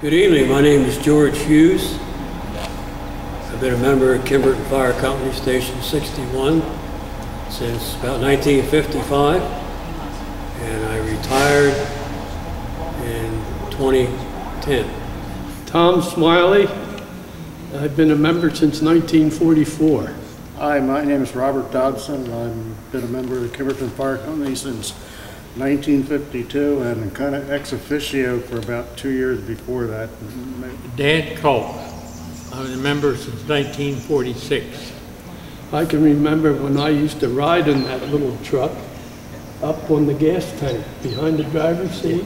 Good evening, my name is George Hughes. I've been a member of Kimberton Fire Company Station 61 since about 1955, and I retired in 2010. Tom Smiley, I've been a member since 1944. Hi, my name is Robert Dodson. I've been a member of the Kimberton Fire Company since 1952 and kind of ex officio for about 2 years before that. Dan Culp. I was a member since 1946. I can remember when I used to ride in that little truck up on the gas tank behind the driver's seat,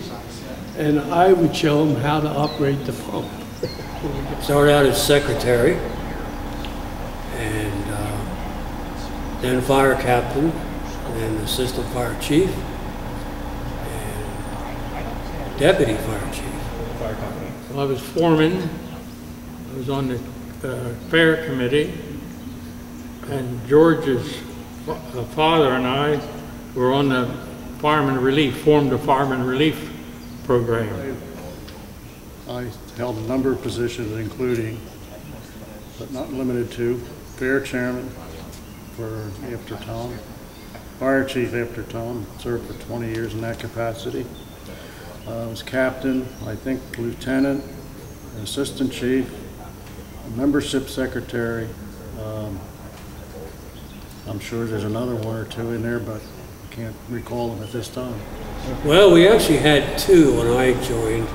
and I would show them how to operate the pump. Started out as secretary, and then fire captain, and assistant fire chief, and deputy fire chief. Well, I was foreman. I was on the fair committee, and George's father and I were on the fireman relief, formed the fireman relief program. I held a number of positions, including, but not limited to, fair chairman after Tom, fire chief after Tom, served for 20 years in that capacity. I was captain, I think lieutenant, assistant chief, membership secretary. I'm sure there's another one or two in there, but I can't recall them at this time. Well, we actually had two when I joined.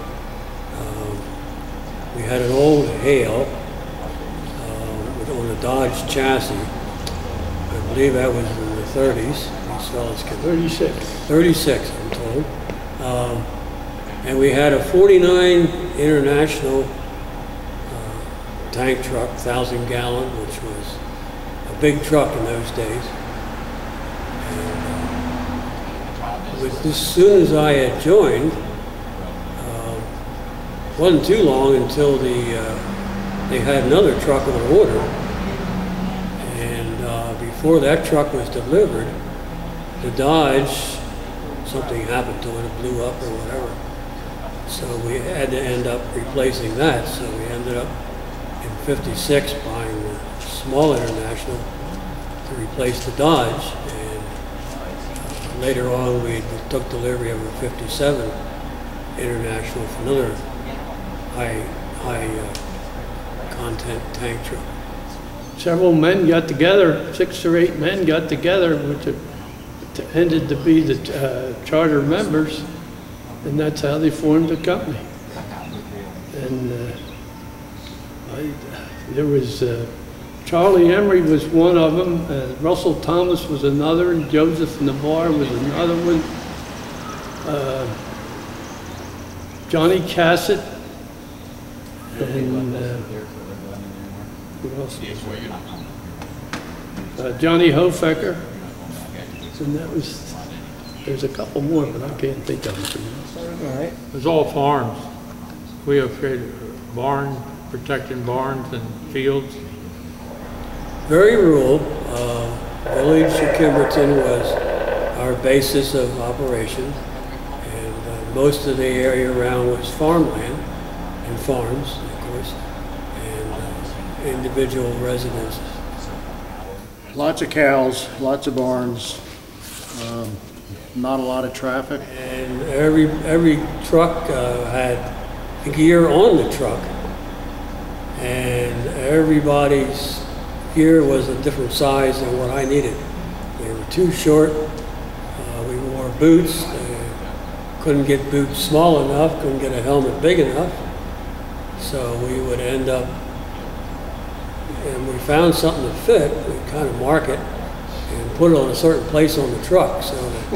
We had an old Hale on a Dodge chassis. I believe that was in the 30s. 36. 36, I'm told. And we had a 49 International tank truck, 1,000 gallon, which was a big truck in those days. And as soon as I had joined, wasn't too long until they had another truck on order, and before that truck was delivered, the Dodge, something happened to it, it blew up or whatever. So we had to end up replacing that. So we ended up in '56 buying the small International to replace the Dodge, and later on we took delivery of a '57 International for another high content tank truck. Several men got together, 6 or 8 men got together, which ended to be the charter members, and that's how they formed the company. And there was Charlie Emery was one of them, Russell Thomas was another, and Joseph Navarre was another one. Johnny Cassett, and who else? Johnny Hofecker, and that was, there's a couple more, but I can't think of them. All right. It was all farms. We have created barn, protecting barns and fields. Very rural. Village of Kimberton was our basis of operation, and most of the area around was farmland and farms, of course, and individual residences. Lots of cows, lots of barns, not a lot of traffic. And every truck had gear on the truck, and everybody's gear was a different size than what I needed. They were too short. We wore boots. Couldn't get boots small enough, couldn't get a helmet big enough. So we would end up, and we found something that fit, we'd kind of mark it and put it on a certain place on the truck, so that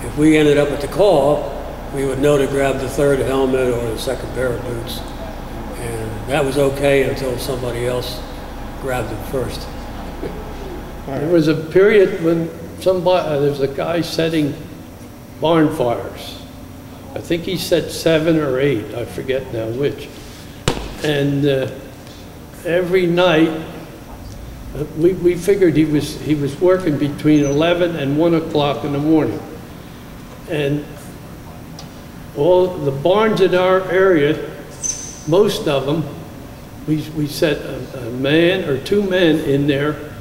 if we ended up at the call, we would know to grab the third helmet or the second pair of boots. And that was okay until somebody else grabbed them first. There was a period when there was a guy setting barn fires. I think he set 7 or 8, I forget now which. And every night, we figured he was working between 11 and 1 o'clock in the morning. And all the barns in our area most of them, we set a man or two men in there,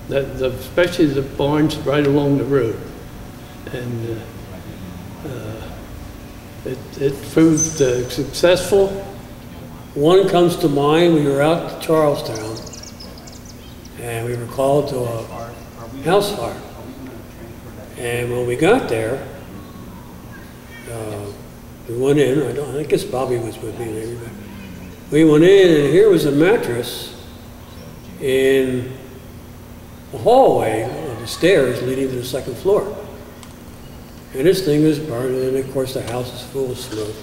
especially the barns right along the road. And it proved successful. One comes to mind. We were out to Charlestown, and we were called to a house fire. And when we got there, we went in. I guess Bobby was with me maybe, but we went in, and here was a mattress in the hallway of the stairs leading to the second floor. And this thing was burning, and of course the house is full of smoke.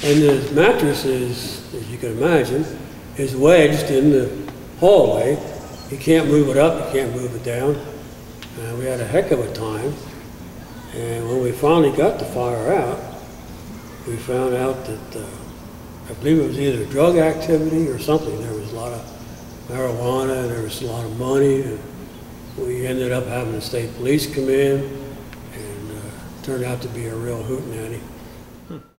And the mattress is, as you can imagine, is wedged in the hallway. You can't move it up, you can't move it down. And we had a heck of a time. And when we finally got the fire out, we found out that I believe it was either drug activity or something. There was a lot of marijuana, and there was a lot of money, and we ended up having the state police come in, and turned out to be a real hootenanny.